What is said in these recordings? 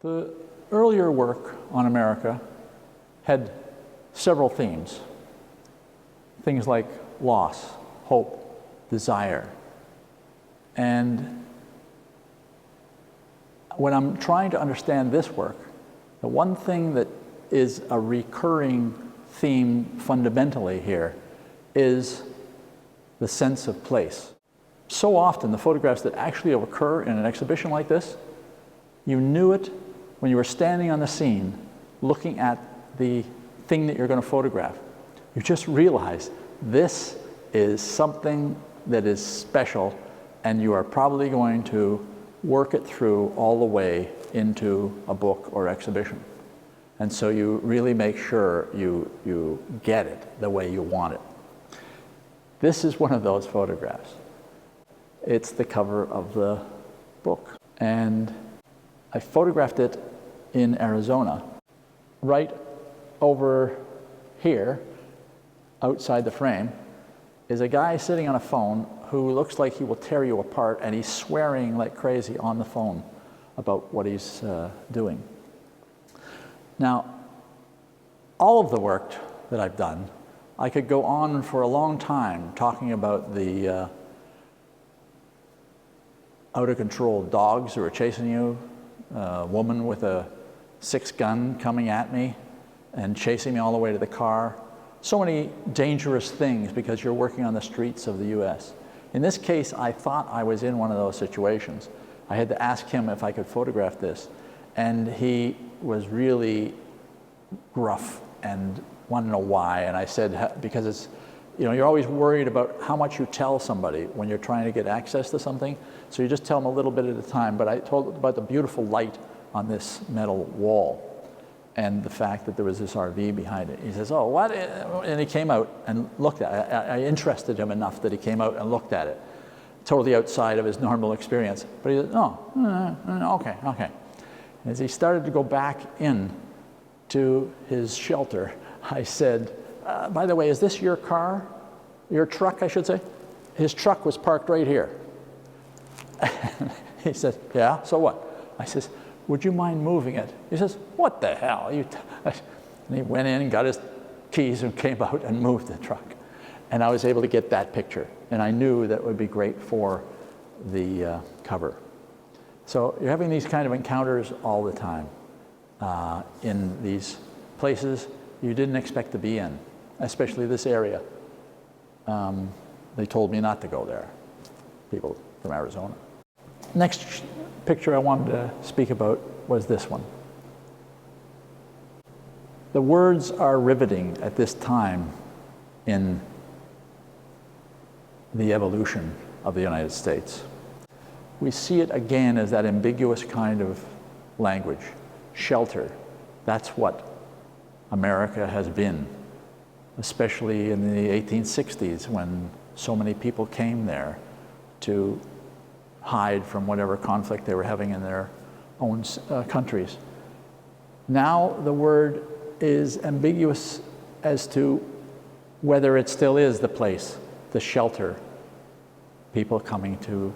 The earlier work on America had several themes. Things like loss, hope, desire. And when I'm trying to understand this work, the one thing that is a recurring theme fundamentally here is the sense of place. So often the photographs that actually occur in an exhibition like this, you knew it when you were standing on the scene looking at the thing that you're going to photograph. You just realize this is something that is special, and you are probably going to work it through all the way into a book or exhibition. And so you really make sure you get it the way you want it. This is one of those photographs. It's the cover of the book. And I photographed it in Arizona. Right over here, outside the frame, is a guy sitting on a phone who looks like he will tear you apart, and he's swearing like crazy on the phone about what he's doing. Now, all of the work that I've done, I could go on for a long time talking about the out-of-control dogs who are chasing you, a woman with a 6-gun coming at me and chasing me all the way to the car. So many dangerous things because you're working on the streets of the US. In this case, I thought I was in one of those situations. I had to ask him if I could photograph this, and he was really gruff and wanted to know why. And I said, because it's, you know, you're always worried about how much you tell somebody when you're trying to get access to something. So you just tell them a little bit at a time. But I told about the beautiful light on this metal wall and the fact that there was this RV behind it. He says, oh, what? And he came out and looked at it. I interested him enough that he came out and looked at it, totally outside of his normal experience. But he said, oh, okay. As he started to go back in to his shelter, I said, by the way, is this your car? Your truck, I should say? His truck was parked right here. He says, yeah, so what? I says, would you mind moving it? He says, what the hell? And he went in and got his keys and came out and moved the truck. And I was able to get that picture. And I knew that would be great for the cover. So you're having these kind of encounters all the time in these places you didn't expect to be in, especially this area. They told me not to go there, people from Arizona. Next picture I wanted to speak about was this one. The words are riveting at this time in the evolution of the United States. We see it again as that ambiguous kind of language, shelter. That's what America has been, especially in the 1860s when so many people came there to hide from whatever conflict they were having in their own countries. Now the word is ambiguous as to whether it still is the place, the shelter, people coming to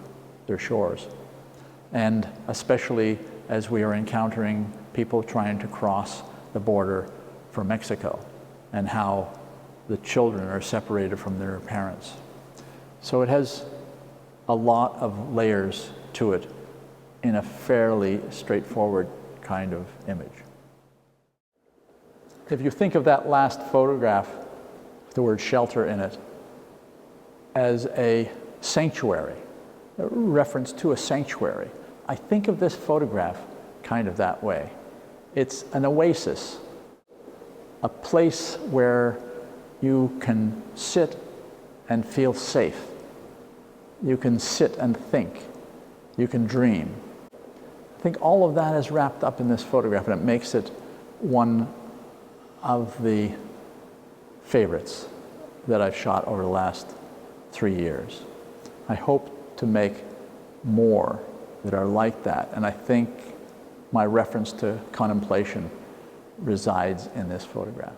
their shores. And especially as we are encountering people trying to cross the border from Mexico, and how the children are separated from their parents. So it has a lot of layers to it in a fairly straightforward kind of image. If you think of that last photograph, the word shelter in it, as a sanctuary, a reference to a sanctuary, I think of this photograph kind of that way. It's an oasis, a place where you can sit and feel safe. You can sit and think. You can dream. I think all of that is wrapped up in this photograph, and it makes it one of the favorites that I've shot over the last 3 years. I hope to make more that are like that, and I think my reference to contemplation resides in this photograph.